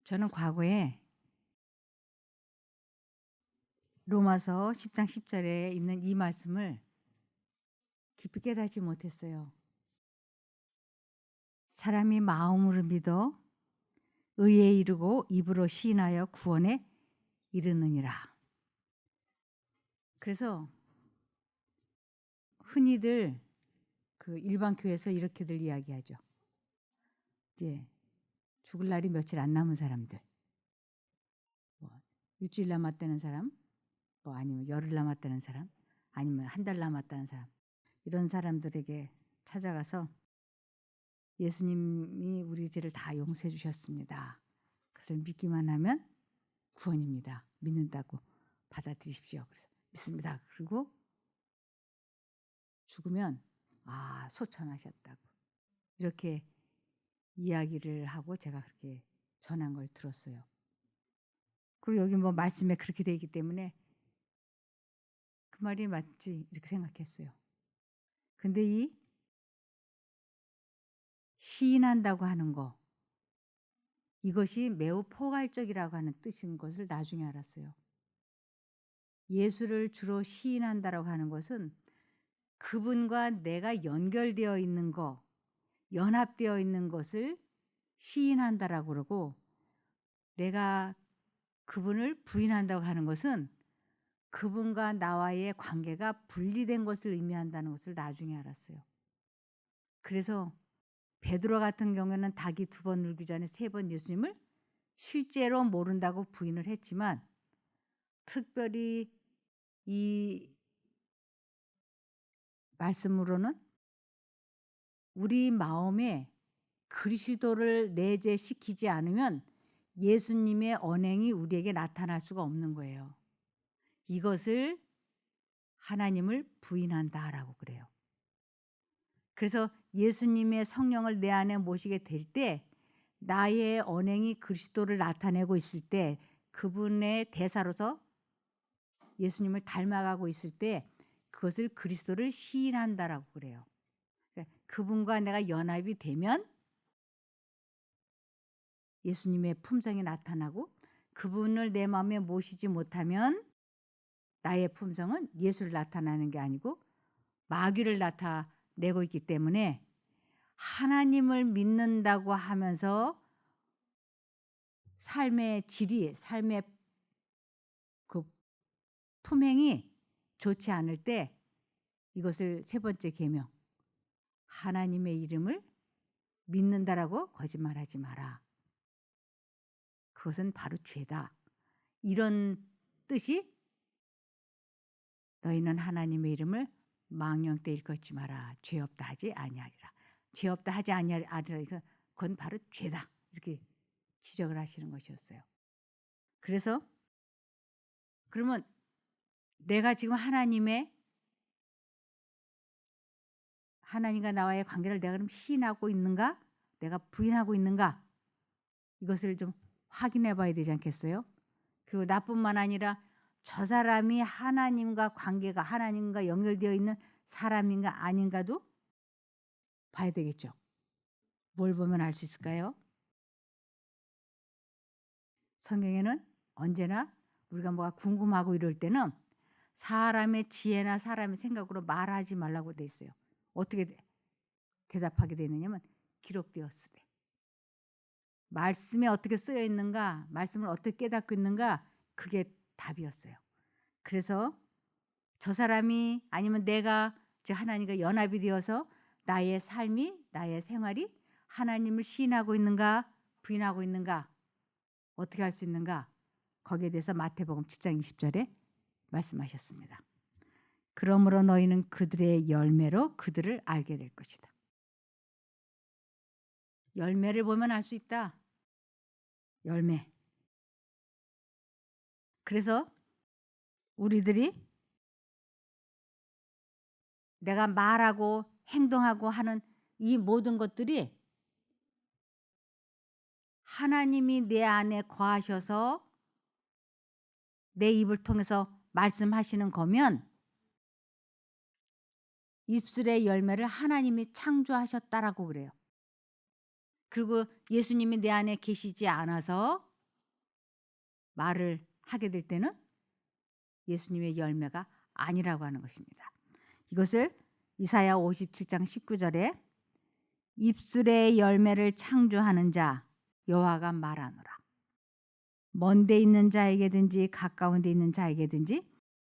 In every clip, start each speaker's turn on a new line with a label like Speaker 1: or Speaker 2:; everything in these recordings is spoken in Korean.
Speaker 1: 저는 과거에 로마서 10장 10절에 있는 이 말씀을 깊이 깨닫지 못했어요. 사람이 마음으로 믿어 의에 이르고 입으로 시인하여 구원에 이르느니라. 그래서 흔히들 그 일반 교회에서 이렇게들 이야기하죠. 이제 죽을 날이 며칠 안 남은 사람들, 뭐 일주일 남았다는 사람, 뭐 아니면 열흘 남았다는 사람, 아니면 한 달 남았다는 사람, 이런 사람들에게 찾아가서 예수님이 우리 죄를 다 용서해 주셨습니다. 그것을 믿기만 하면 구원입니다. 믿는다고 받아들이십시오. 그래서 믿습니다. 그리고 죽으면 소천하셨다고 이렇게 이야기를 하고 제가 그렇게 전한 걸 들었어요. 그리고 여기 뭐 말씀에 그렇게 되어 있기 때문에 그 말이 맞지 이렇게 생각했어요. 근데 이 시인한다고 하는 거, 이것이 매우 포괄적이라고 하는 뜻인 것을 나중에 알았어요. 예수를 주로 시인한다라고 하는 것은 그분과 내가 연결되어 있는 거, 연합되어 있는 것을 시인한다라고 그러고, 내가 그분을 부인한다고 하는 것은 그분과 나와의 관계가 분리된 것을 의미한다는 것을 나중에 알았어요. 그래서 베드로 같은 경우에는 닭이 2번 울기 전에 3번 예수님을 실제로 모른다고 부인을 했지만, 특별히 이 말씀으로는 우리 마음에 그리스도를 내재시키지 않으면 예수님의 언행이 우리에게 나타날 수가 없는 거예요. 이것을 하나님을 부인한다라고 그래요. 그래서 예수님의 성령을 내 안에 모시게 될 때 나의 언행이 그리스도를 나타내고 있을 때, 그분의 대사로서 예수님을 닮아가고 있을 때 그것을 그리스도를 시인한다라고 그래요. 그러니까 그분과 내가 연합이 되면 예수님의 품성이 나타나고, 그분을 내 마음에 모시지 못하면 나의 품성은 예수를 나타나는 게 아니고 마귀를 나타내고 있기 때문에, 하나님을 믿는다고 하면서 삶의 질이, 삶의 그 품행이 좋지 않을 때 이것을 3번째 계명, 하나님의 이름을 믿는다라고 거짓말하지 마라. 그것은 바로 죄다. 이런 뜻이, 너희는 하나님의 이름을 망령되 일컫지 마라. 죄 없다 하지 아니하리라. 죄 없다 하지 아니하리라. 그건 바로 죄다. 이렇게 지적을 하시는 것이었어요. 그래서 그러면 내가 지금 하나님과 나와의 관계를 내가 그럼 시인하고 있는가? 내가 부인하고 있는가? 이것을 좀 확인해 봐야 되지 않겠어요? 그리고 나뿐만 아니라 저 사람이 하나님과 연결되어 있는 사람인가 아닌가도 봐야 되겠죠. 뭘 보면 알 수 있을까요? 성경에는 언제나 우리가 뭐가 궁금하고 이럴 때는 사람의 지혜나 사람의 생각으로 말하지 말라고 돼 있어요. 어떻게 대답하게 돼 있느냐면, 기록되었으되. 말씀에 어떻게 쓰여 있는가, 말씀을 어떻게 깨닫고 있는가, 그게 답이었어요. 그래서 저 사람이, 아니면 내가 하나님과 연합이 되어서 나의 삶이, 나의 생활이 하나님을 시인하고 있는가 부인하고 있는가, 어떻게 할 수 있는가, 거기에 대해서 마태복음 7장 20절에 말씀하셨습니다. 그러므로 너희는 그들의 열매로 그들을 알게 될 것이다. 열매를 보면 알 수 있다. 열매. 그래서 우리들이 내가 말하고 행동하고 하는 이 모든 것들이 하나님이 내 안에 거하셔서 내 입을 통해서 말씀하시는 거면, 입술의 열매를 하나님이 창조하셨다라고 그래요. 그리고 예수님이 내 안에 계시지 않아서 말을 하게 될 때는 예수님의 열매가 아니라고 하는 것입니다. 이것을 이사야 57장 19절에 입술의 열매를 창조하는 자 여호와가 말하노라. 먼 데 있는 자에게든지 가까운 데 있는 자에게든지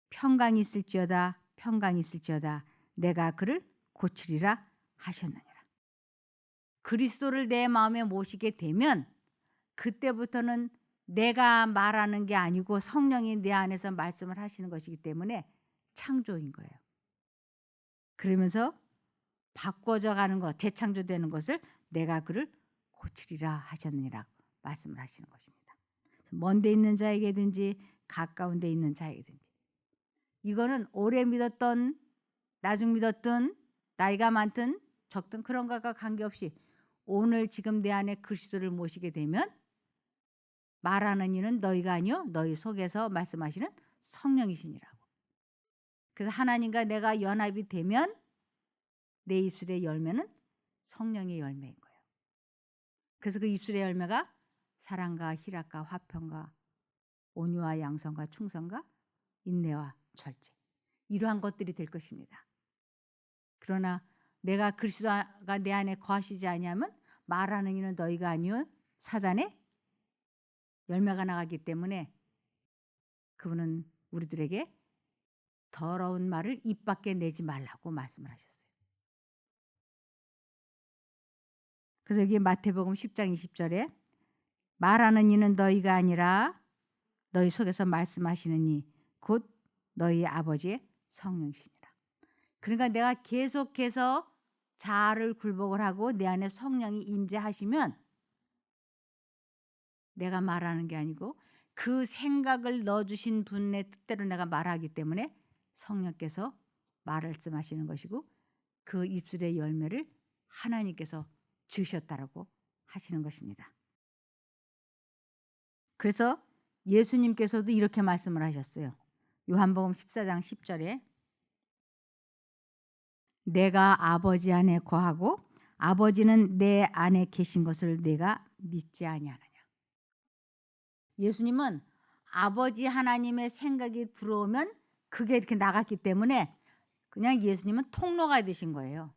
Speaker 1: 평강이 있을지어다 평강이 있을지어다 내가 그를 고치리라 하셨느니라. 그리스도를 내 마음에 모시게 되면 그때부터는 내가 말하는 게 아니고 성령이 내 안에서 말씀을 하시는 것이기 때문에 창조인 거예요. 그러면서 바꿔져 가는 것, 재창조되는 것을 내가 그를 고치리라 하셨느니라 말씀을 하시는 것입니다. 먼 데 있는 자에게든지 가까운 데 있는 자에게든지 이거는 오래 믿었던 나중 믿었던 나이가 많든 적든 그런 것과 관계없이 오늘 지금 내 안에 그리스도를 모시게 되면 말하는 이는 너희가 아니요 너희 속에서 말씀하시는 성령이시니라고. 그래서 하나님과 내가 연합이 되면 내 입술의 열매는 성령의 열매인 거예요. 그래서 그 입술의 열매가 사랑과 희락과 화평과 온유와 양선과 충성과 인내와 절제 이러한 것들이 될 것입니다. 그러나 내가 그리스도가 내 안에 거하시지 아니하면 말하는 이는 너희가 아니요 사단의 열매가 나가기 때문에 그분은 우리들에게 더러운 말을 입 밖에 내지 말라고 말씀을 하셨어요. 그래서 여기 마태복음 10장 20절에 말하는 이는 너희가 아니라 너희 속에서 말씀하시는 이 곧 너희 아버지의 성령이시니라. 그러니까 내가 계속해서 자아를 굴복을 하고 내 안에 성령이 임재하시면 내가 말하는 게 아니고 그 생각을 넣어주신 분의 뜻대로 내가 말하기 때문에 성령께서 말씀하시는 것이고 그 입술의 열매를 하나님께서 주셨다라고 하시는 것입니다. 그래서 예수님께서도 이렇게 말씀을 하셨어요. 요한복음 14장 10절에 내가 아버지 안에 거하고 아버지는 내 안에 계신 것을 내가 믿지 아니하느냐. 예수님은 아버지 하나님의 생각이 들어오면 그게 이렇게 나갔기 때문에 그냥 예수님은 통로가 되신 거예요.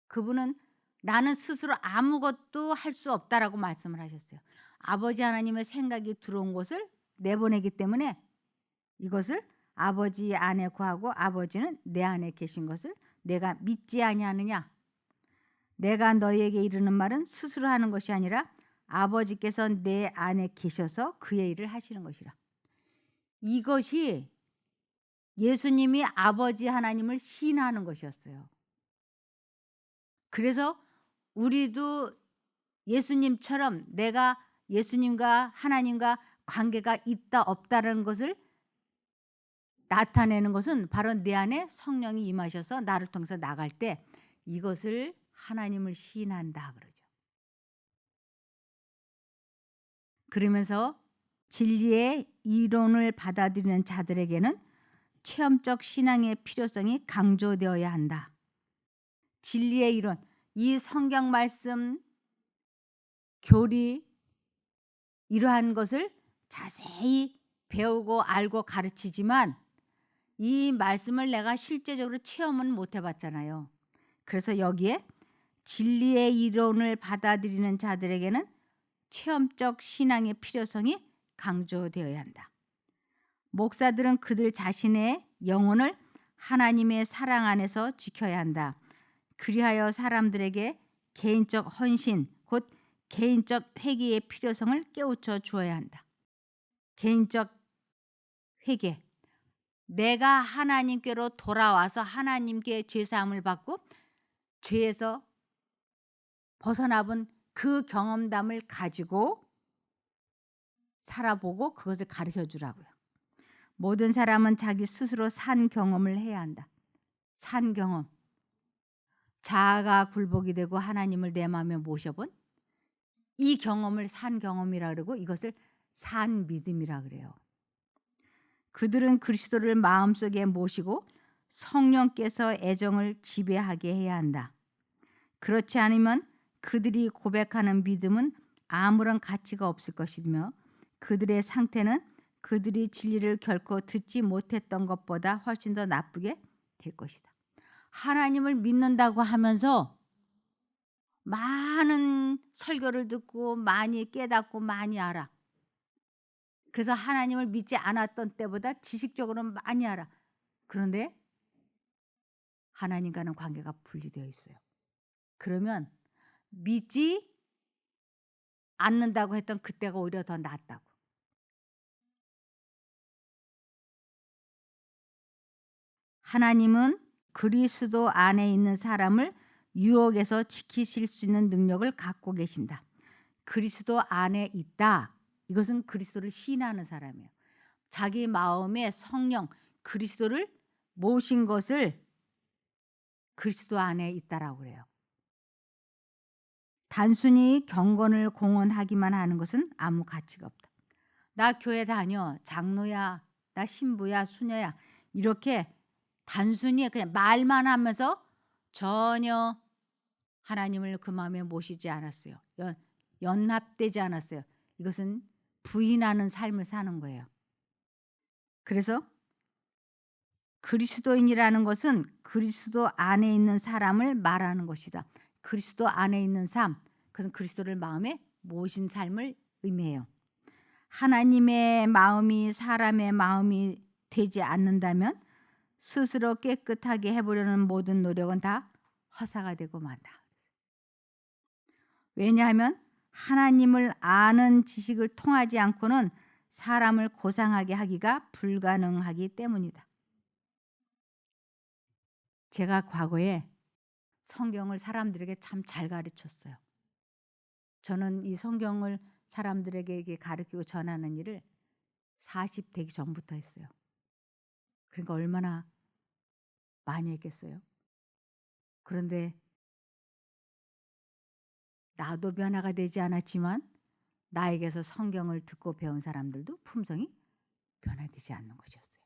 Speaker 1: 그분은 나는 스스로 아무것도 할 수 없다라고 말씀을 하셨어요. 아버지 하나님의 생각이 들어온 것을 내보내기 때문에 이것을 아버지 안에 거하고 아버지는 내 안에 계신 것을 내가 믿지 아니하느냐. 내가 너희에게 이르는 말은 스스로 하는 것이 아니라 아버지께서 내 안에 계셔서 그의 일을 하시는 것이라. 이것이 예수님이 아버지 하나님을 시인하는 것이었어요. 그래서 우리도 예수님처럼 내가 예수님과 하나님과 관계가 있다 없다라는 것을 나타내는 것은 바로 내 안에 성령이 임하셔서 나를 통해서 나갈 때 이것을 하나님을 시인한다 그러죠. 그러면서 진리의 이론을 받아들이는 자들에게는 체험적 신앙의 필요성이 강조되어야 한다. 진리의 이론, 이 성경 말씀, 교리 이러한 것을 자세히 배우고 알고 가르치지만 이 말씀을 내가 실제적으로 체험은 못 해봤잖아요. 그래서 여기에 진리의 이론을 받아들이는 자들에게는 체험적 신앙의 필요성이 강조되어야 한다. 목사들은 그들 자신의 영혼을 하나님의 사랑 안에서 지켜야 한다. 그리하여 사람들에게 개인적 헌신, 곧 개인적 회개의 필요성을 깨우쳐 주어야 한다. 개인적 회개. 내가 하나님께로 돌아와서 하나님께 죄사함을 받고 죄에서 벗어나본 그 경험담을 가지고 살아보고 그것을 가르쳐 주라고요. 모든 사람은 자기 스스로 산 경험을 해야 한다. 산 경험. 자아가 굴복이 되고 하나님을 내 마음에 모셔본 이 경험을 산 경험이라 그러고 이것을 산 믿음이라 그래요. 그들은 그리스도를 마음속에 모시고 성령께서 애정을 지배하게 해야 한다. 그렇지 않으면 그들이 고백하는 믿음은 아무런 가치가 없을 것이며 그들의 상태는 그들이 진리를 결코 듣지 못했던 것보다 훨씬 더 나쁘게 될 것이다. 하나님을 믿는다고 하면서 많은 설교를 듣고 많이 깨닫고 많이 알아. 그래서 하나님을 믿지 않았던 때보다 지식적으로는 많이 알아. 그런데 하나님과는 관계가 분리되어 있어요. 그러면 믿지 않는다고 했던 그때가 오히려 더 낫다고. 하나님은 그리스도 안에 있는 사람을 유혹에서 지키실 수 있는 능력을 갖고 계신다. 그리스도 안에 있다. 이것은 그리스도를 신뢰하는 사람이에요. 자기 마음에 성령 그리스도를 모신 것을 그리스도 안에 있다라고 그래요. 단순히 경건을 공언하기만 하는 것은 아무 가치가 없다. 나 교회 다녀. 장로야. 나 신부야. 수녀야. 이렇게 단순히 그냥 말만 하면서 전혀 하나님을 그 마음에 모시지 않았어요. 연합되지 않았어요. 이것은 부인하는 삶을 사는 거예요. 그래서 그리스도인이라는 것은 그리스도 안에 있는 사람을 말하는 것이다. 그리스도 안에 있는 삶, 그것은 그리스도를 마음에 모신 삶을 의미해요. 하나님의 마음이 사람의 마음이 되지 않는다면 스스로 깨끗하게 해보려는 모든 노력은 다 허사가 되고 만다. 왜냐하면 하나님을 아는 지식을 통하지 않고는 사람을 고상하게 하기가 불가능하기 때문이다. 제가 과거에 성경을 사람들에게 참 잘 가르쳤어요. 저는 이 성경을 사람들에게 가르치고 전하는 일을 40 되기 전부터 했어요. 그러니까 얼마나 많이 했겠어요. 그런데 나도 변화가 되지 않았지만 나에게서 성경을 듣고 배운 사람들도 품성이 변화되지 않는 것이었어요.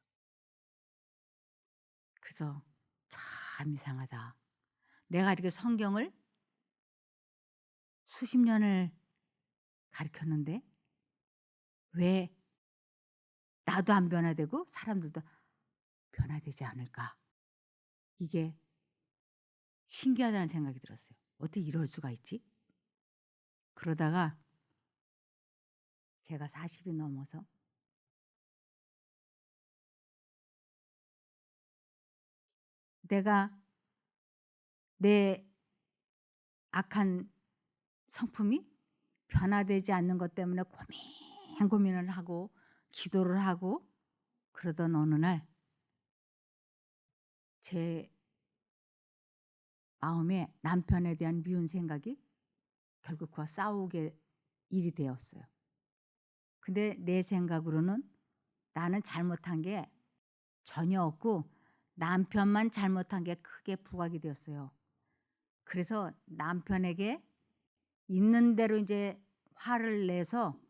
Speaker 1: 그래서 참 이상하다. 내가 이렇게 성경을 수십 년을 가르쳤는데 왜 나도 안 변화되고 사람들도 변화되지 않을까? 이게 신기하다는 생각이 들었어요. 어떻게 이럴 수가 있지? 그러다가 제가 40이 넘어서 내가 내 악한 성품이 변화되지 않는 것 때문에 고민을 하고 기도를 하고 그러던 어느 날 제 마음에 남편에 대한 미운 생각이 결국 그와 싸우게 일이 되었어요. 근데 내 생각으로는 나는 잘못한 게 전혀 없고 남편만 잘못한 게 크게 부각이 되었어요. 그래서 남편에게 있는 대로 이제 화를 내서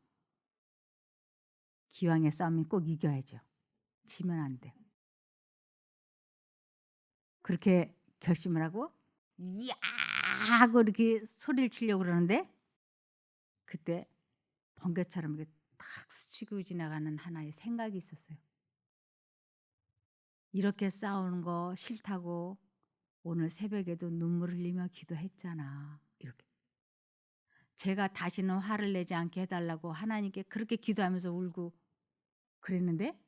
Speaker 1: 기왕의 싸움이 꼭 이겨야죠. 지면 안 돼. 그렇게 결심을 하고 이야 하고 이렇게 소리를 치려고 그러는데 그때 번개처럼 이렇게 탁 스치고 지나가는 하나의 생각이 있었어요. 이렇게 싸우는 거 싫다고 오늘 새벽에도 눈물 흘리며 기도했잖아. 이렇게. 제가 다시는 화를 내지 않게 해달라고 하나님께 그렇게 기도하면서 울고 그랬는데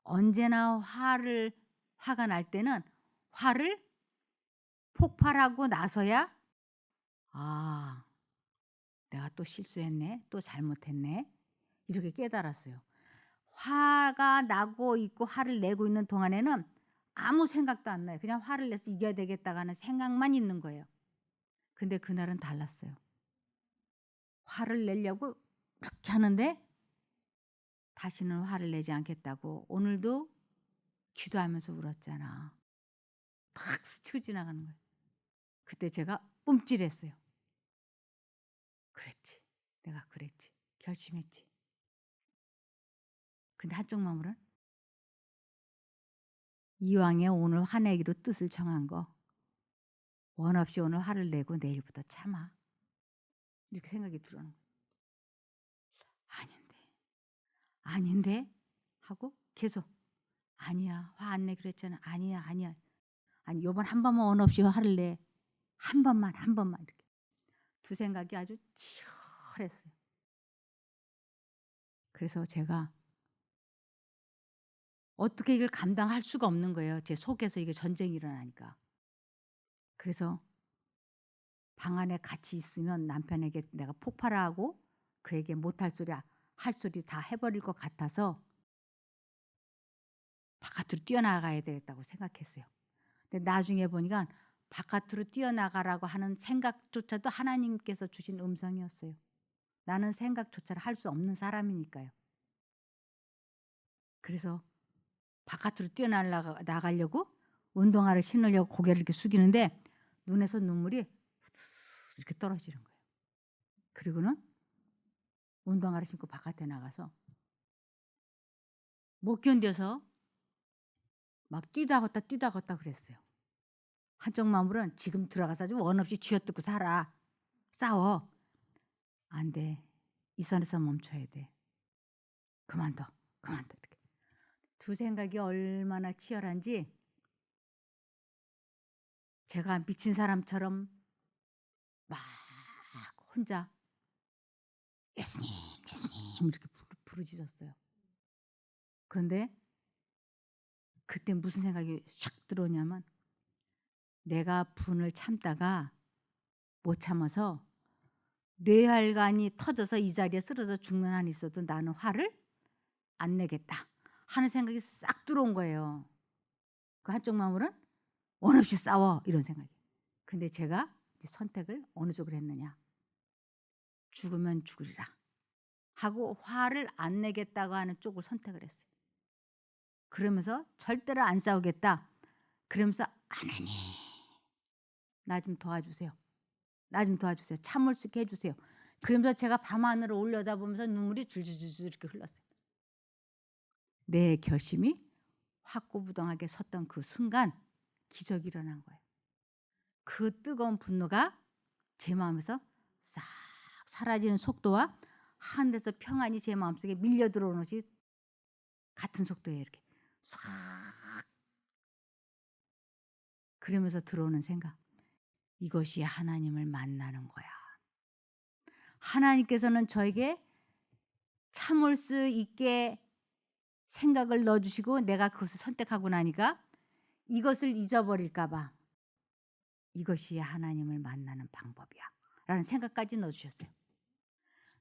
Speaker 1: 언제나 화가 날 때는 화를 폭발하고 나서야 아, 내가 또 실수했네. 또 잘못했네. 이렇게 깨달았어요. 화가 나고 있고 화를 내고 있는 동안에는 아무 생각도 안 나요. 그냥 화를 내서 이겨야 되겠다고 하는 생각만 있는 거예요. 근데 그날은 달랐어요. 화를 내려고 그렇게 하는데 다시는 화를 내지 않겠다고 오늘도 기도하면서 울었잖아. 탁 스치고 지나가는 거예요. 그때 제가 움찔했어요. 그랬지. 내가 그랬지. 결심했지. 근데 한쪽 마음으로는 이왕에 오늘 화내기로 뜻을 정한 거 원 없이 오늘 화를 내고 내일부터 참아. 이렇게 생각이 들어오는 거예요. 아닌데 아닌데 하고 계속 아니야 화 안 내기로 했잖아. 아니야 아니야. 아니 요번 한 번만 원 없이 화를 내. 한 번만 이렇게. 두 생각이 아주 치열했어요. 그래서 제가 어떻게 이걸 감당할 수가 없는 거예요. 제 속에서 이게 전쟁이 일어나니까. 그래서 방 안에 같이 있으면 남편에게 내가 폭발을 하고 그에게 못할 소리 할 소리 다 해버릴 것 같아서 바깥으로 뛰어나가야 되겠다고 생각했어요. 근데 나중에 보니까 바깥으로 뛰어나가라고 하는 생각조차도 하나님께서 주신 음성이었어요. 나는 생각조차를 할 수 없는 사람이니까요. 그래서 바깥으로 뛰어나가려고 운동화를 신으려고 고개를 이렇게 숙이는데 눈에서 눈물이 이렇게 떨어지는 거예요. 그리고는 운동화를 신고 바깥에 나가서 못 견뎌서 막 뛰다 걷다 그랬어요. 한쪽 마음으로는 지금 들어가서 아주 원 없이 쥐어뜯고 살아. 싸워. 안 돼. 이 선에서 멈춰야 돼. 그만둬. 이렇게. 두 생각이 얼마나 치열한지 제가 미친 사람처럼 막 혼자 예수님 이렇게 부르짖었어요. 그런데 그때 무슨 생각이 샥 들어오냐면 내가 분을 참다가 못 참아서 뇌혈관이 터져서 이 자리에 쓰러져 죽는 한이 있어도 나는 화를 안 내겠다 하는 생각이 싹 들어온 거예요. 그 한쪽 마음으로는 원 없이 싸워 이런 생각이. 근데 제가 이제 선택을 어느 쪽으로 했느냐. 죽으면 죽으리라 하고 화를 안 내겠다고 하는 쪽을 선택을 했어요. 그러면서 절대로 안 싸우겠다. 그러면서 하나님 나 좀 도와주세요. 참을 수 있게 해주세요. 그러면서 제가 밤하늘을 올려다보면서 눈물이 줄줄줄 이렇게 흘렀어요. 내 결심이 확고부동하게 섰던 그 순간 기적이 일어난 거예요. 그 뜨거운 분노가 제 마음에서 싹 사라지는 속도와 하늘에서 평안이 제 마음속에 밀려 들어오는 것이 같은 속도에 이렇게 싹 그러면서 들어오는 생각. 이것이 하나님을 만나는 거야. 하나님께서는 저에게 참을 수 있게 생각을 넣어주시고 내가 그것을 선택하고 나니까 이것을 잊어버릴까 봐 이것이 하나님을 만나는 방법이야 라는 생각까지 넣어주셨어요.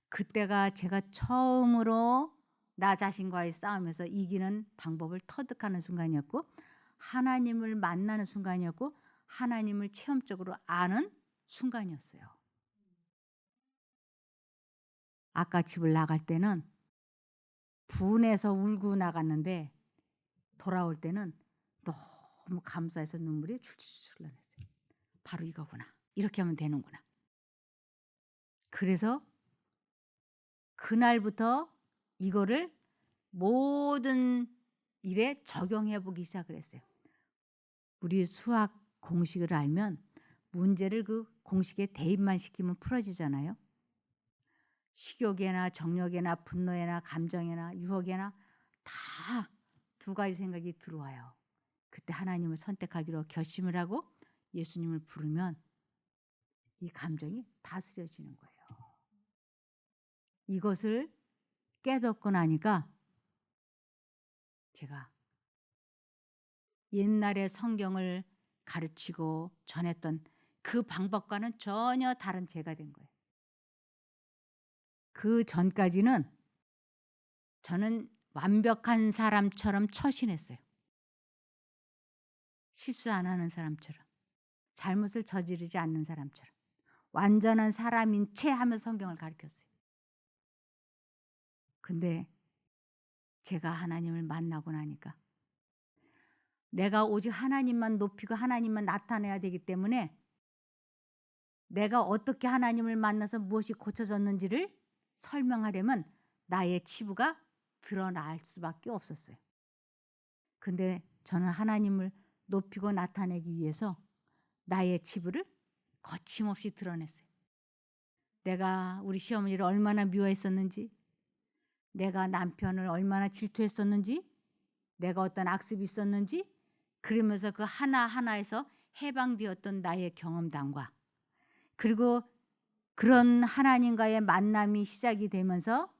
Speaker 1: 그때가 제가 처음으로 나 자신과의 싸움에서 이기는 방법을 터득하는 순간이었고 하나님을 만나는 순간이었고 하나님을 체험적으로 아는 순간이었어요. 아까 집을 나갈 때는 분해서 울고 나갔는데 돌아올 때는 너무 감사해서 눈물이 줄줄줄 흘러냈어요. 바로 이거구나. 이렇게 하면 되는구나. 그래서 그날부터 이거를 모든 일에 적용해 보기 시작을 했어요. 우리 수학 공식을 알면 문제를 그 공식에 대입만 시키면 풀어지잖아요. 식욕에나 정욕에나 분노에나 감정에나 유혹에나 다 두 가지 생각이 들어와요. 그때 하나님을 선택하기로 결심을 하고 예수님을 부르면 이 감정이 다스려지는 거예요. 이것을 깨닫고 나니까 제가 옛날에 성경을 가르치고 전했던 그 방법과는 전혀 다른 제가 된 거예요. 그 전까지는 저는 완벽한 사람처럼 처신했어요. 실수 안 하는 사람처럼. 잘못을 저지르지 않는 사람처럼. 완전한 사람인 채 하면서 성경을 가르쳤어요. 근데 제가 하나님을 만나고 나니까 내가 오직 하나님만 높이고 하나님만 나타내야 되기 때문에 내가 어떻게 하나님을 만나서 무엇이 고쳐졌는지를 설명하려면 나의 치부가 드러날 수밖에 없었어요. 근데 저는 하나님을 높이고 나타내기 위해서 나의 치부를 거침없이 드러냈어요. 내가 우리 시어머니를 얼마나 미워했었는지 내가 남편을 얼마나 질투했었는지, 내가 어떤 악습이 있었는지, 그러면서 그 하나하나에서 해방되었던 나의 경험담과, 그리고 그런 하나님과의 만남이 시작이 되면서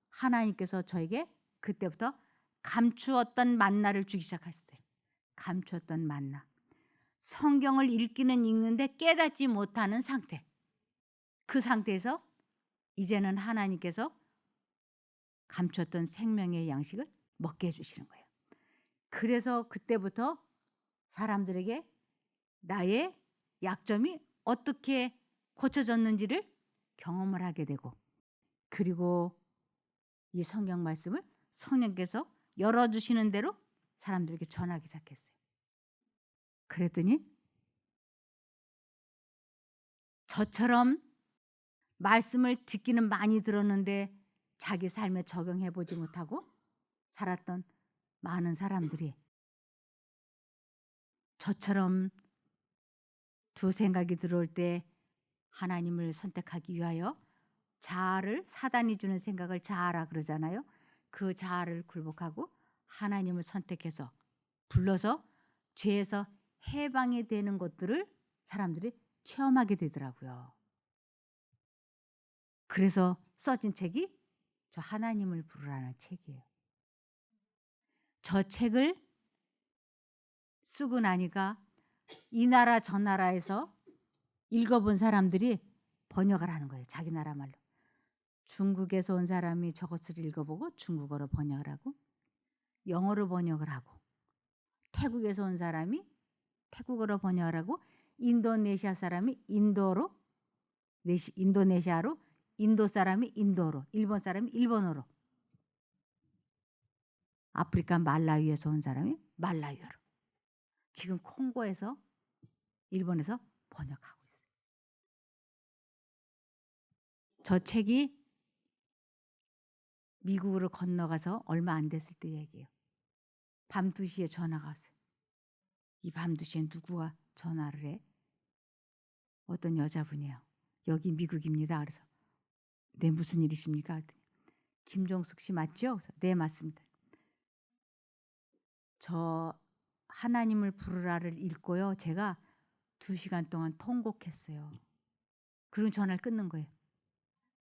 Speaker 1: 하나님께서 저에게 그때부터 감추었던 만나를 주기 시작하셨어요. 감추었던 만나. 성경을 읽기는 읽는데 깨닫지 못하는 상태. 그 상태에서 이제는 하나님께서 감췄던 생명의 양식을 먹게 해주시는 거예요. 그래서 그때부터 사람들에게 나의 약점이 어떻게 고쳐졌는지를 경험을 하게 되고, 그리고 이 성경 말씀을 성령께서 열어주시는 대로 사람들에게 전하기 시작했어요. 그랬더니 저처럼 말씀을 듣기는 많이 들었는데 자기 삶에 적용해 보지 못하고 살았던 많은 사람들이 저처럼 두 생각이 들어올 때 하나님을 선택하기 위하여 자아를, 사단이 주는 생각을 자아라 그러잖아요. 그 자아를 굴복하고 하나님을 선택해서 불러서 죄에서 해방이 되는 것들을 사람들이 체험하게 되더라고요. 그래서 써진 책이 저 하나님을 부르라는 책이에요. 저 책을 쓰고 나니까 이 나라 저 나라에서 읽어본 사람들이 번역을 하는 거예요. 자기 나라 말로. 중국에서 온 사람이 저것을 읽어보고 중국어로 번역을 하고, 영어로 번역을 하고, 태국에서 온 사람이 태국어로 번역을 하고, 인도네시아 사람이 인도네시아로, 인도 사람이 인도로, 일본 사람이 일본어로, 아프리카 말라위에서 온 사람이 말라위어로, 지금 콩고에서, 일본에서 번역하고 있어요. 저 책이 미국으로 건너가서 얼마 안 됐을 때 얘기예요. 밤 2시에 전화가 왔어요. 이 밤 2시에 누구가 전화를 해? 어떤 여자분이에요. 여기 미국입니다. 그래서 네, 무슨 일이십니까? 김종숙 씨 맞죠? 그래서 네, 맞습니다. 저 하나님을 부르라를 읽고요. 제가 2시간 동안 통곡했어요. 그리고 전화를 끊는 거예요.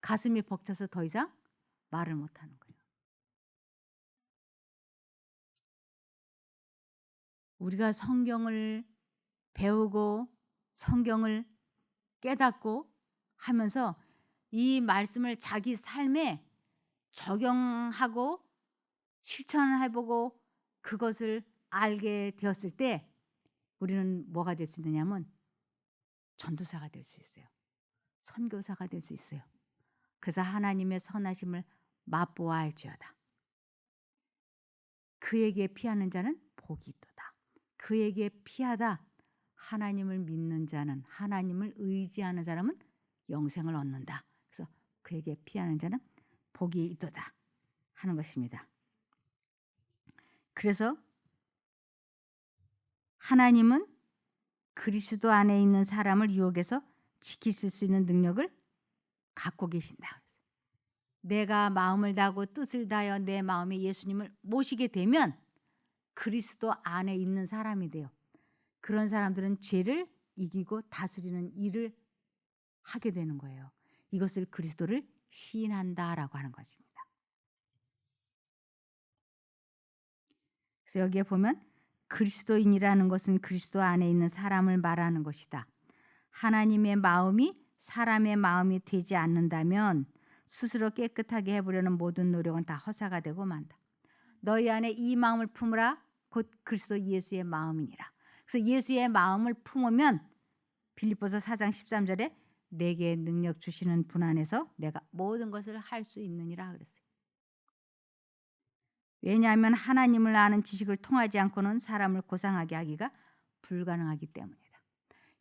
Speaker 1: 가슴이 벅차서 더 이상 말을 못하는 거예요. 우리가 성경을 배우고 성경을 깨닫고 하면서 이 말씀을 자기 삶에 적용하고 실천을 해보고 그것을 알게 되었을 때 우리는 뭐가 될 수 있느냐면 전도사가 될 수 있어요. 선교사가 될 수 있어요. 그래서 하나님의 선하심을 맛보아 알지어다. 그에게 피하는 자는 복이 있도다. 그에게 피하다. 하나님을 믿는 자는, 하나님을 의지하는 사람은 영생을 얻는다. 그래서 그에게 피하는 자는 복이 있도다 하는 것입니다. 그래서 하나님은 그리스도 안에 있는 사람을 유혹해서 지키실 수 있는 능력을 갖고 계신다. 내가 마음을 다하고 뜻을 다하여 내 마음에 예수님을 모시게 되면 그리스도 안에 있는 사람이 돼요. 그런 사람들은 죄를 이기고 다스리는 일을 하게 되는 거예요. 이것을 그리스도를 시인한다라고 하는 것입니다. 그래서 여기에 보면 그리스도인이라는 것은 그리스도 안에 있는 사람을 말하는 것이다. 하나님의 마음이 사람의 마음이 되지 않는다면 스스로 깨끗하게 해보려는 모든 노력은 다 허사가 되고 만다. 너희 안에 이 마음을 품으라 곧 그리스도 예수의 마음이니라. 그래서 예수의 마음을 품으면 빌립보서 4장 13절에 내게 능력 주시는 분 안에서 내가 모든 것을 할 수 있느니라 그랬어요. 왜냐하면 하나님을 아는 지식을 통하지 않고는 사람을 고상하게 하기가 불가능하기 때문이다.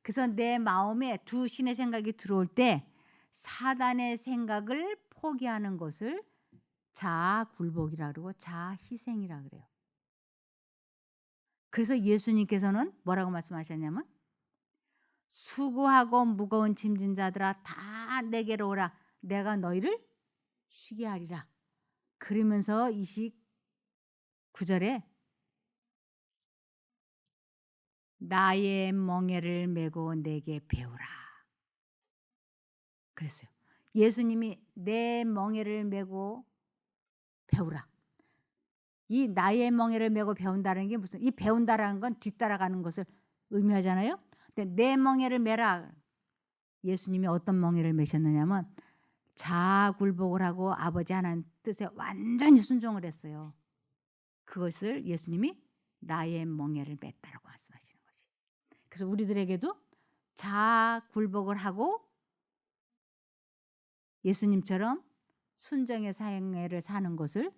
Speaker 1: 그래서 내 마음에 두 신의 생각이 들어올 때 사단의 생각을 포기하는 것을 자아 굴복이라 그러고 자아 희생이라 그래요. 그래서 예수님께서는 뭐라고 말씀하셨냐면 수고하고 무거운 짐진 자들아 다 내게로 오라 내가 너희를 쉬게 하리라. 그러면서 29절에 나의 멍에를 메고 내게 배우라 그랬어요. 예수님이 내 멍에를 메고 배우라. 이 나의 멍에를 메고 배운다는 게 무슨 이 배운다라는 건 뒤따라가는 것을 의미하잖아요. 근데 내 멍에를 메라. 예수님이 어떤 멍에를 메셨느냐면 자아굴복을 하고 아버지 하나님 뜻에 완전히 순종을 했어요. 그것을 예수님이 나의 멍에를 맸다라고 말씀하시는 거지. 그래서 우리들에게도 자아굴복을 하고 예수님처럼 순종의 사행회를 사는 것을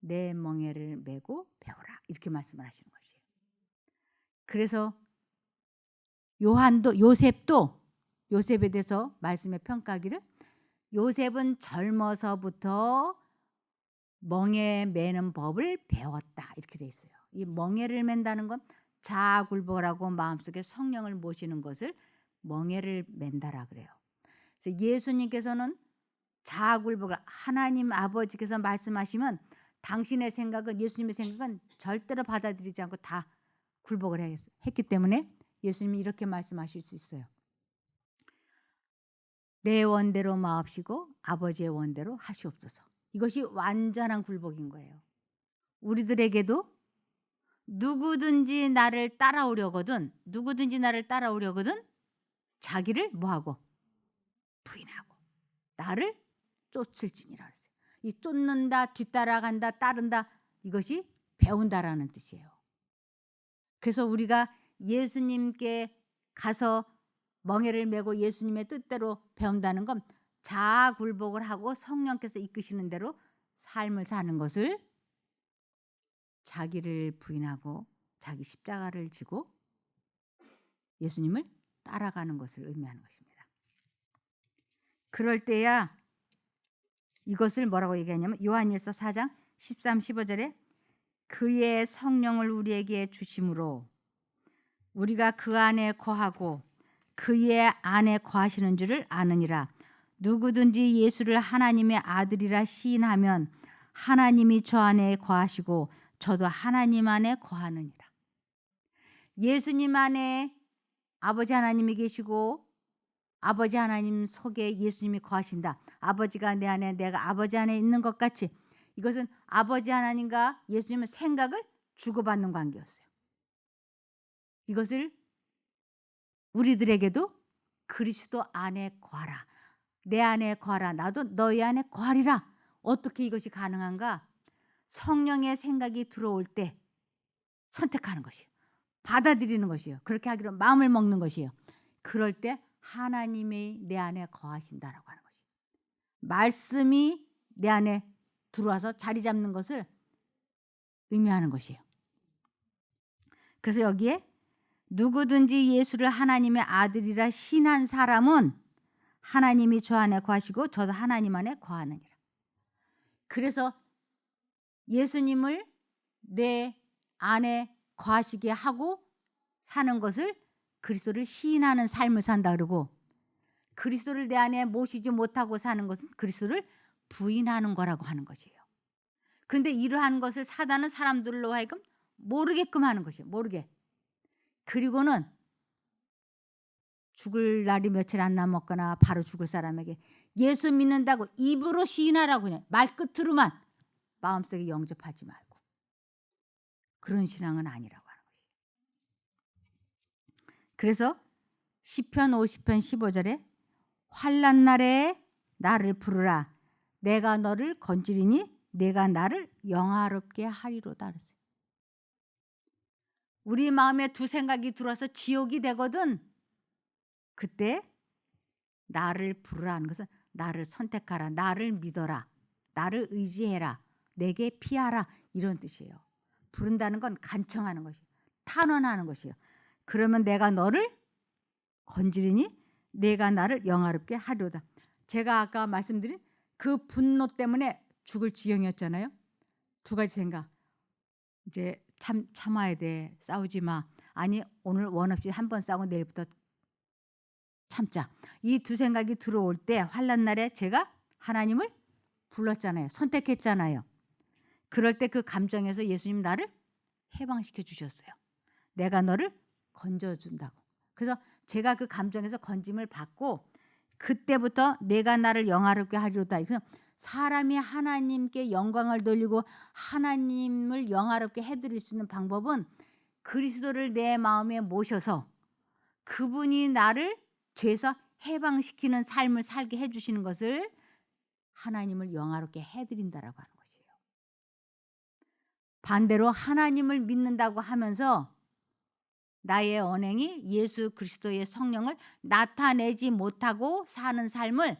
Speaker 1: 내 멍에를 메고 배우라 이렇게 말씀을 하시는 것이에요. 그래서 요셉에 대해서 말씀에 평가하기를 요셉은 젊어서부터 멍에 매는 법을 배웠다 이렇게 돼 있어요. 이 멍에를 맨다는 건 자아굴복을 하고 마음속에 성령을 모시는 것을 멍에를 맨다라 그래요. 그래서 예수님께서는 자아굴복을 하나님 아버지께서 말씀하시면 당신의 생각은 예수님의 생각은 절대로 받아들이지 않고 다 굴복을 했기 때문에 예수님이 이렇게 말씀하실 수 있어요. 내 원대로 마옵시고 아버지의 원대로 하시옵소서. 이것이 완전한 굴복인 거예요. 우리들에게도 누구든지 나를 따라오려거든 자기를 뭐하고 부인하고 나를 쫓을지니라 그랬어요. 이 쫓는다, 뒤따라간다, 따른다 이것이 배운다라는 뜻이에요. 그래서 우리가 예수님께 가서 멍에를 메고 예수님의 뜻대로 배운다는 건 자아굴복을 하고 성령께서 이끄시는 대로 삶을 사는 것을 자기를 부인하고 자기 십자가를 지고 예수님을 따라가는 것을 의미하는 것입니다. 그럴 때야 이것을 뭐라고 얘기하냐면 요한일서 4장 13, 15절에 그의 성령을 우리에게 주심으로 우리가 그 안에 거하고 그의 안에 거하시는 줄을 아느니라. 누구든지 예수를 하나님의 아들이라 시인하면 하나님이 저 안에 거하시고 저도 하나님 안에 거하느니라. 예수님 안에 아버지 하나님이 계시고 아버지 하나님 속에 예수님이 거하신다. 아버지가 내 안에 내가 아버지 안에 있는 것 같이 이것은 아버지 하나님과 예수님의 생각을 주고받는 관계였어요. 이것을 우리들에게도 그리스도 안에 거하라. 내 안에 거하라. 나도 너희 안에 거하리라. 어떻게 이것이 가능한가? 성령의 생각이 들어올 때 선택하는 것이에요. 받아들이는 것이에요. 그렇게 하기로 마음을 먹는 것이에요. 그럴 때 하나님이 내 안에 거하신다라고 하는 것이에요. 말씀이 내 안에 들어와서 자리 잡는 것을 의미하는 것이에요. 그래서 여기에 누구든지 예수를 하나님의 아들이라 신한 사람은 하나님이 저 안에 거하시고 저도 하나님 안에 거하느니라. 그래서 예수님을 내 안에 거하시게 하고 사는 것을 그리스도를 시인하는 삶을 산다 그러고 그리스도를 내 안에 모시지 못하고 사는 것은 그리스도를 부인하는 거라고 하는 것이에요. 그런데 이러한 것을 사단은 사람들로 하여금 모르게끔 하는 것이에요. 모르게. 그리고는 죽을 날이 며칠 안 남았거나 바로 죽을 사람에게 예수 믿는다고 입으로 시인하라고 그냥 말끝으로만 마음속에 영접하지 말고 그런 신앙은 아니라고 하는 것이에요. 그래서 시편 50편 15절에 환난 날에 나를 부르라 내가 너를 건지리니 내가 나를 영화롭게 하리로다 그랬어요. 우리 마음에 두 생각이 들어와서 지옥이 되거든 그때 나를 부르라는 것은 나를 선택하라 나를 믿어라 나를 의지해라 내게 피하라 이런 뜻이에요. 부른다는 건 간청하는 것이에요. 탄원하는 것이에요. 그러면 내가 너를 건지리니 내가 나를 영화롭게 하리로다. 제가 아까 말씀드린 그 분노 때문에 죽을 지경이었잖아요. 두 가지 생각. 이제 참아야 돼. 싸우지 마. 아니 오늘 원 없이 한 번 싸우고 내일부터 참자. 이 두 생각이 들어올 때 환난 날에 제가 하나님을 불렀잖아요. 선택했잖아요. 그럴 때 그 감정에서 예수님 나를 해방시켜 주셨어요. 내가 너를 건져준다고. 그래서 제가 그 감정에서 건짐을 받고 그때부터 내가 나를 영화롭게 하리로다. 그래서 사람이 하나님께 영광을 돌리고 하나님을 영화롭게 해드릴 수 있는 방법은 그리스도를 내 마음에 모셔서 그분이 나를 죄에서 해방시키는 삶을 살게 해주시는 것을 하나님을 영화롭게 해드린다라고 하는 것이에요. 반대로 하나님을 믿는다고 하면서 나의 언행이 예수 그리스도의 성령을 나타내지 못하고 사는 삶을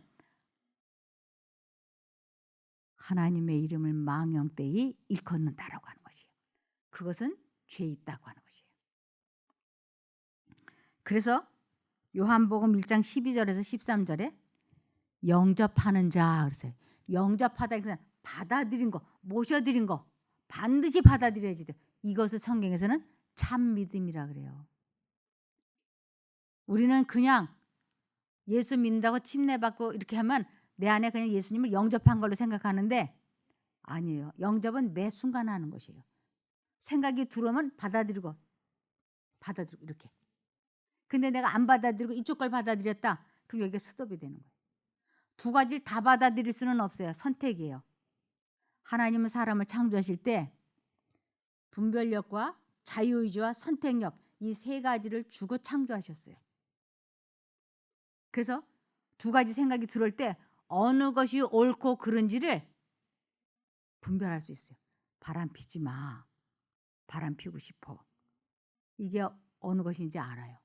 Speaker 1: 하나님의 이름을 망령되이 일컫는다라고 하는 것이에요. 그것은 죄 있다고 하는 것이에요. 그래서 요한복음 1장 12절에서 13절에 영접하는 자 그랬어요. 영접하다 그래서 받아들인 거, 모셔드린 거 반드시 받아들여야지 돼. 이것을 성경에서는 참 믿음이라 그래요. 우리는 그냥 예수 믿는다고 침례받고 이렇게 하면 내 안에 그냥 예수님을 영접한 걸로 생각하는데 아니에요. 영접은 매 순간 하는 것이에요. 생각이 들어오면 받아들이고 이렇게. 근데 내가 안 받아들이고 이쪽 걸 받아들였다. 그럼 여기가 스톱이 되는 거예요. 두 가지를 다 받아들일 수는 없어요. 선택이에요. 하나님은 사람을 창조하실 때 분별력과 자유의지와 선택력 이 세 가지를 주고 창조하셨어요. 그래서 두 가지 생각이 들어올 때 어느 것이 옳고 그른지를 분별할 수 있어요. 바람 피지 마. 바람 피우고 싶어. 이게 어느 것인지 알아요.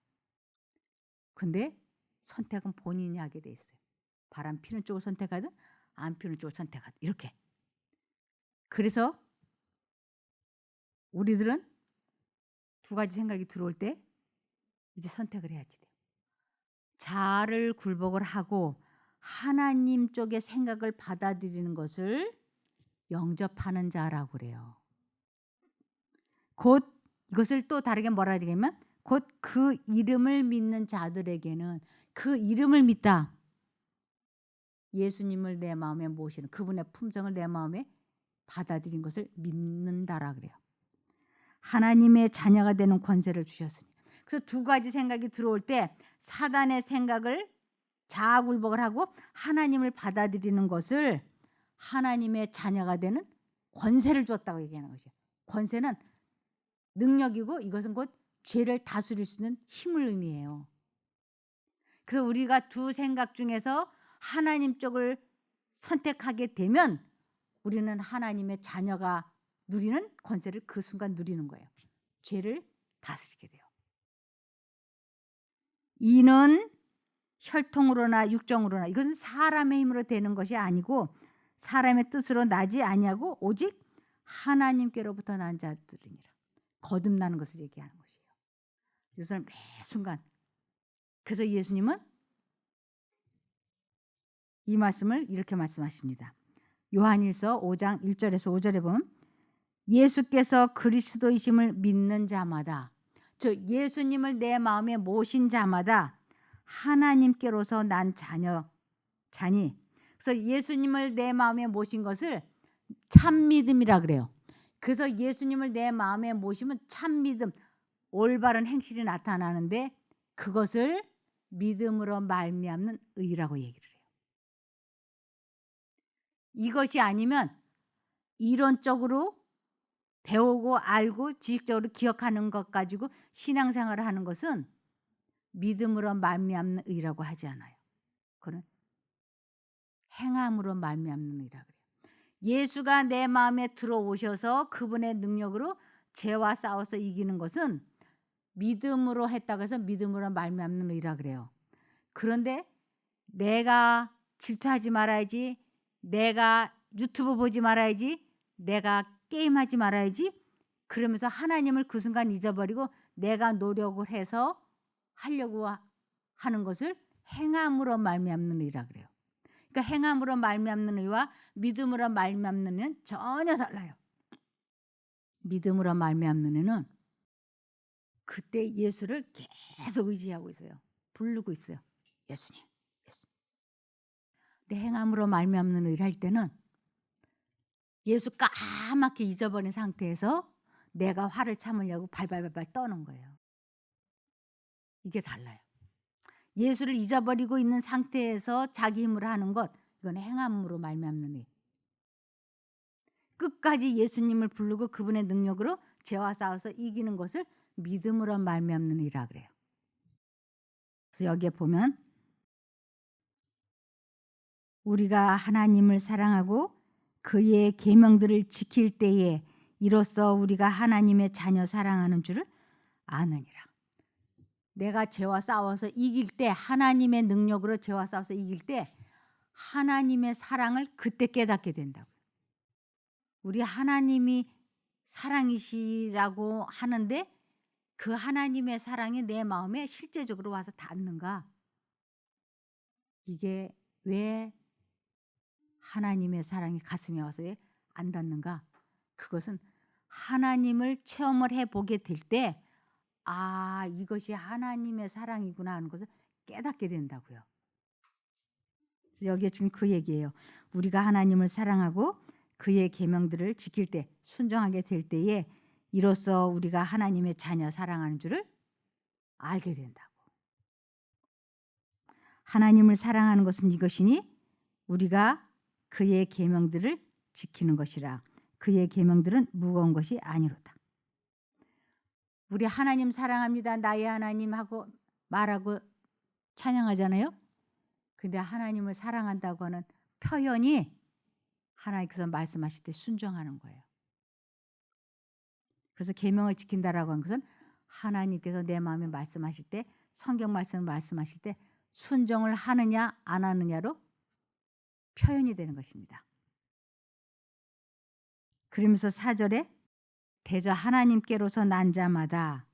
Speaker 1: 근데 선택은 본인이 하게 돼 있어요. 바람 피는 쪽을 선택하든 안 피는 쪽을 선택하든 이렇게. 그래서 우리들은 두 가지 생각이 들어올 때 이제 선택을 해야지 돼요. 자아를 굴복을 하고 하나님 쪽의 생각을 받아들이는 것을 영접하는 자라고 그래요. 곧 이것을 또 다르게 뭐라 해야 되냐면 곧 그 이름을 믿는 자들에게는 그 이름을 믿다. 예수님을 내 마음에 모시는 그분의 품성을 내 마음에 받아들인 것을 믿는다라 그래요. 하나님의 자녀가 되는 권세를 주셨으니. 그래서 두 가지 생각이 들어올 때 사단의 생각을 자아 굴복을 하고 하나님을 받아들이는 것을 하나님의 자녀가 되는 권세를 줬다고 얘기하는 것이에요. 권세는 능력이고 이것은 곧 죄를 다스릴 수 있는 힘을 의미해요. 그래서 우리가 두 생각 중에서 하나님 쪽을 선택하게 되면 우리는 하나님의 자녀가 누리는 권세를 그 순간 누리는 거예요. 죄를 다스리게 돼요. 이는 혈통으로나 육정으로나 이것은 사람의 힘으로 되는 것이 아니고 사람의 뜻으로 나지 아니하고 오직 하나님께로부터 난 자들이니라. 거듭나는 것을 얘기하는 것이에요. 이것은 매 순간. 그래서 예수님은 이 말씀을 이렇게 말씀하십니다. 요한일서 5장 1절에서 5절에 보면 예수께서 그리스도이심을 믿는 자마다 즉 예수님을 내 마음에 모신 자마다 하나님께로서 난 자니 그래서 예수님을 내 마음에 모신 것을 참 믿음이라 그래요. 그래서 예수님을 내 마음에 모시면 참 믿음 올바른 행실이 나타나는데 그것을 믿음으로 말미암는 의라고 얘기를 해요. 이것이 아니면 이론적으로 배우고 알고 지식적으로 기억하는 것 가지고 신앙생활을 하는 것은 믿음으로 말미암는 의라고 하지 않아요. 그건 행함으로 말미암는 의라 그래요. 예수가 내 마음에 들어오셔서 그분의 능력으로 죄와 싸워서 이기는 것은 믿음으로 했다고 해서 믿음으로 말미암는 의라 그래요. 그런데 내가 질투하지 말아야지, 내가 유튜브 보지 말아야지, 내가 게임하지 말아야지 그러면서 하나님을 그 순간 잊어버리고 내가 노력을 해서 하려고 하는 것을 행함으로 말미암는 의라 그래요. 그러니까 행함으로 말미암는 의와 믿음으로 말미암는 의는 전혀 달라요. 믿음으로 말미암는 의는 그때 예수를 계속 의지하고 있어요. 부르고 있어요. 예수님, 예수님. 근데 행함으로 말미암는 의를 할 때는 예수 까맣게 잊어버린 상태에서 내가 화를 참으려고 발발발발 떠는 거예요. 이게 달라요. 예수를 잊어버리고 있는 상태에서 자기 힘으로 하는 것, 이건 행함으로 말미암는 일. 끝까지 예수님을 부르고 그분의 능력으로 죄와 싸워서 이기는 것을 믿음으로 말미암는 일이라 그래요. 그래서 여기에 보면 우리가 하나님을 사랑하고 그의 계명들을 지킬 때에 이로써 우리가 하나님의 자녀 사랑하는 줄을 아느니라. 내가 죄와 싸워서 이길 때, 하나님의 능력으로 죄와 싸워서 이길 때 하나님의 사랑을 그때 깨닫게 된다고. 우리 하나님이 사랑이시라고 하는데 그 하나님의 사랑이 내 마음에 실제적으로 와서 닿는가? 이게 왜 하나님의 사랑이 가슴에 와서 왜 안 닿는가? 그것은 하나님을 체험을 해보게 될 때, 아, 이것이 하나님의 사랑이구나 하는 것을 깨닫게 된다고요. 그래서 여기에 지금 그 얘기예요. 우리가 하나님을 사랑하고 그의 계명들을 지킬 때, 순종하게 될 때에 이로써 우리가 하나님의 자녀 사랑하는 줄을 알게 된다고. 하나님을 사랑하는 것은 이것이니 우리가 그의 계명들을 지키는 것이라. 그의 계명들은 무거운 것이 아니로다. 우리 하나님 사랑합니다. 나의 하나님 하고 말하고 찬양하잖아요. 근데 하나님을 사랑한다고 하는 표현이 하나님께서 말씀하실 때 순종하는 거예요. 그래서 계명을 지킨다라고 하는 것은 하나님께서 내 마음에 말씀하실 때, 성경 말씀을 말씀하실 때 순종을 하느냐 안 하느냐로 표현이 되는 것입니다. 그러면서 4절에 대저 하나님께로서 난 자마다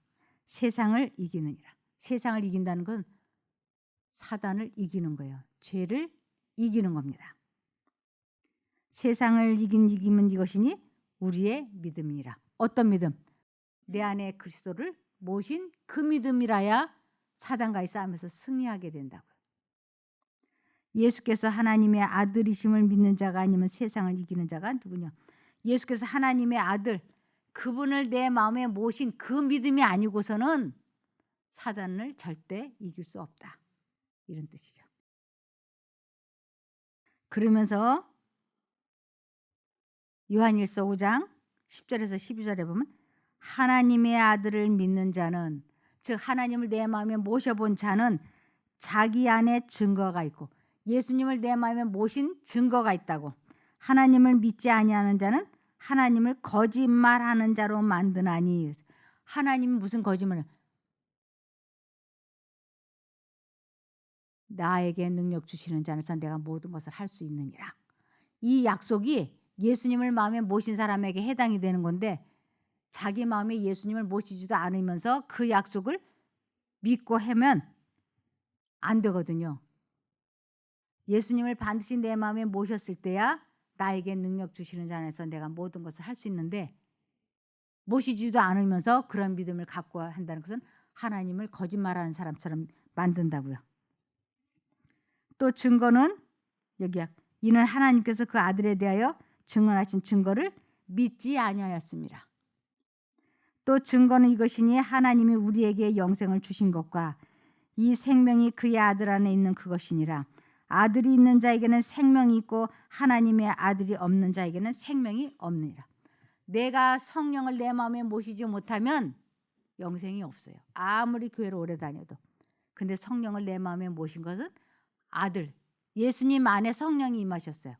Speaker 1: 세상을 이기느니라. 세상을 이긴다는 건 사단을 이기는 거예요. 죄를 이기는 겁니다. 세상을 이기면 이것이니 우리의 믿음이니라. 어떤 믿음? 내 안에 그리스도를 모신 그 믿음이라야 사단과의 싸움에서 승리하게 된다고요. 예수께서 하나님의 아들이심을 믿는 자가 아니면 세상을 이기는 자가 누구냐? 예수께서 하나님의 아들, 그분을 내 마음에 모신 그 믿음이 아니고서는 사단을 절대 이길 수 없다. 이런 뜻이죠. 그러면서 요한일서 5장 10절에서 12절에 보면 하나님의 아들을 믿는 자는, 즉 하나님을 내 마음에 모셔본 자는 자기 안에 증거가 있고, 예수님을 내 마음에 모신 증거가 있다고. 하나님을 믿지 아니하는 자는 하나님을 거짓말하는 자로 만드나니. 하나님이 무슨 거짓말을? 나에게 능력 주시는 자에서 내가 모든 것을 할 수 있느니라. 이 약속이 예수님을 마음에 모신 사람에게 해당이 되는 건데, 자기 마음에 예수님을 모시지도 않으면서 그 약속을 믿고 하면 안 되거든요. 예수님을 반드시 내 마음에 모셨을 때야 나에게 능력 주시는 자 안에서 내가 모든 것을 할 수 있는데, 모시지도 않으면서 그런 믿음을 갖고 한다는 것은 하나님을 거짓말하는 사람처럼 만든다고요. 또 증거는 여기야. 이는 하나님께서 그 아들에 대하여 증언하신 증거를 믿지 아니하였습니다. 또 증거는 이것이니 하나님이 우리에게 영생을 주신 것과 이 생명이 그의 아들 안에 있는 그것이니라. 아들이 있는 자에게는 생명이 있고 하나님의 아들이 없는 자에게는 생명이 없느니라. 내가 성령을 내 마음에 모시지 못하면 영생이 없어요. 아무리 교회를 오래 다녀도. 근데 성령을 내 마음에 모신 것은 아들, 예수님 안에 성령이 임하셨어요.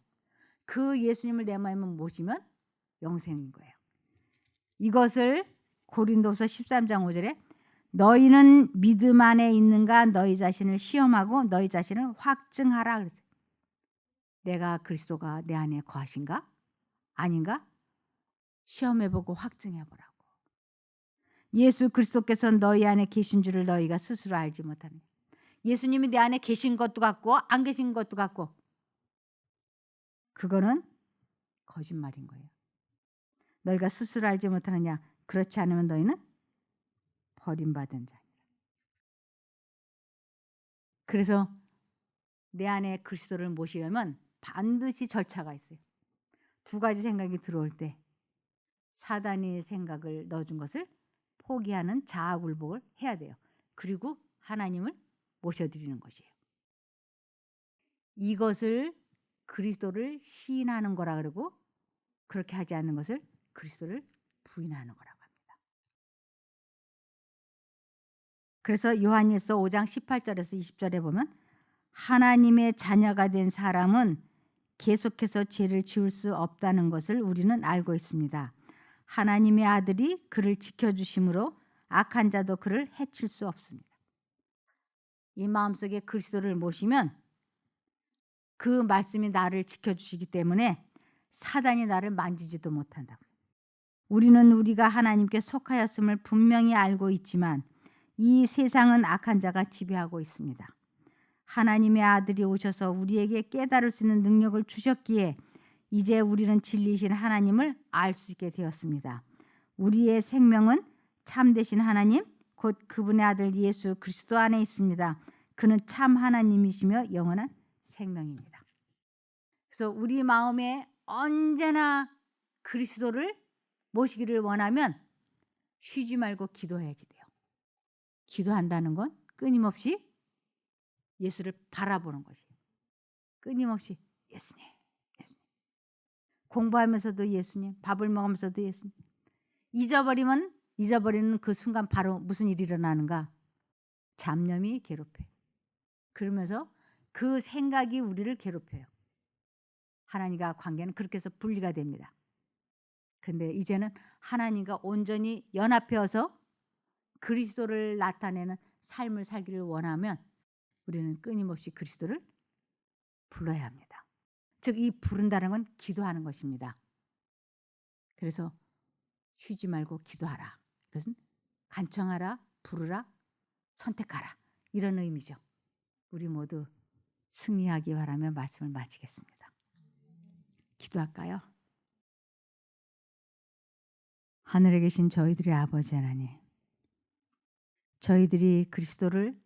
Speaker 1: 그 예수님을 내 마음에 모시면 영생인 거예요. 이것을 고린도서 13장 5절에 너희는 믿음 안에 있는가 너희 자신을 시험하고 너희 자신을 확증하라 그랬어요. 내가 그리스도가 내 안에 거하신가? 아닌가? 시험해보고 확증해보라고. 예수 그리스도께서 너희 안에 계신 줄을 너희가 스스로 알지 못하느냐. 예수님이 내 안에 계신 것도 같고 안 계신 것도 같고, 그거는 거짓말인 거예요. 너희가 스스로 알지 못하느냐. 그렇지 않으면 너희는 버림받은 자니라. 그래서 내 안에 그리스도를 모시려면 반드시 절차가 있어요. 두 가지 생각이 들어올 때 사단이 생각을 넣어준 것을 포기하는 자아굴복을 해야 돼요. 그리고 하나님을 모셔드리는 것이에요. 이것을 그리스도를 시인하는 거라 그러고, 그렇게 하지 않는 것을 그리스도를 부인하는 거라고 합니다. 그래서 요한일서 5장 18절에서 20절에 보면 하나님의 자녀가 된 사람은 계속해서 죄를 지을 수 없다는 것을 우리는 알고 있습니다. 하나님의 아들이 그를 지켜주심으로 악한 자도 그를 해칠 수 없습니다. 이 마음속에 그리스도를 모시면 그 말씀이 나를 지켜주시기 때문에 사단이 나를 만지지도 못한다고요. 우리는 우리가 하나님께 속하였음을 분명히 알고 있지만 이 세상은 악한 자가 지배하고 있습니다. 하나님의 아들이 오셔서 우리에게 깨달을 수 있는 능력을 주셨기에 이제 우리는 진리이신 하나님을 알 수 있게 되었습니다. 우리의 생명은 참되신 하나님 곧 그분의 아들 예수 그리스도 안에 있습니다. 그는 참 하나님이시며 영원한 생명입니다. 그래서 우리 마음에 언제나 그리스도를 모시기를 원하면 쉬지 말고 기도해야지 돼요. 기도한다는 건 끊임없이 예수를 바라보는 것이에요. 끊임없이 예수님, 예수님. 공부하면서도 예수님, 밥을 먹으면서도 예수님. 잊어버리는 그 순간 바로 무슨 일이 일어나는가? 잡념이 괴롭혀요. 그러면서 그 생각이 우리를 괴롭혀요. 하나님과 관계는 그렇게 해서 분리가 됩니다. 근데 이제는 하나님과 온전히 연합해서 그리스도를 나타내는 삶을 살기를 원하면 우리는 끊임없이 그리스도를 불러야 합니다. 즉 이 부른다는 건 기도하는 것입니다. 그래서 쉬지 말고 기도하라. 이것은 간청하라, 부르라, 선택하라. 이런 의미죠. 우리 모두 승리하기 바라며 말씀을 마치겠습니다. 기도할까요? 하늘에 계신 저희들의 아버지 하나님, 저희들이 그리스도를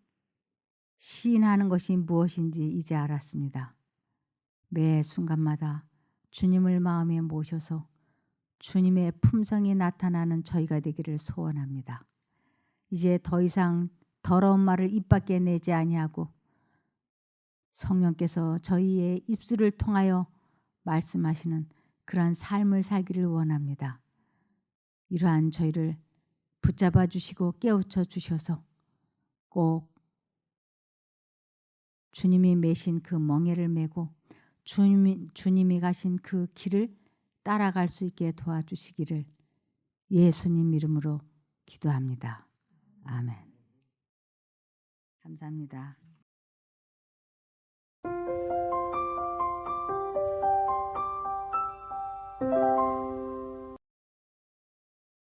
Speaker 1: 시인하는 것이 무엇인지 이제 알았습니다. 매 순간마다 주님을 마음에 모셔서 주님의 품성이 나타나는 저희가 되기를 소원합니다. 이제 더 이상 더러운 말을 입 밖에 내지 아니하고 성령께서 저희의 입술을 통하여 말씀하시는 그러한 삶을 살기를 원합니다. 이러한 저희를 붙잡아 주시고 깨우쳐 주셔서 꼭 주님이 메신 그 멍에를 메고 주님이 가신 그 길을 따라갈 수 있게 도와주시기를 예수님 이름으로 기도합니다. 아멘. 감사합니다.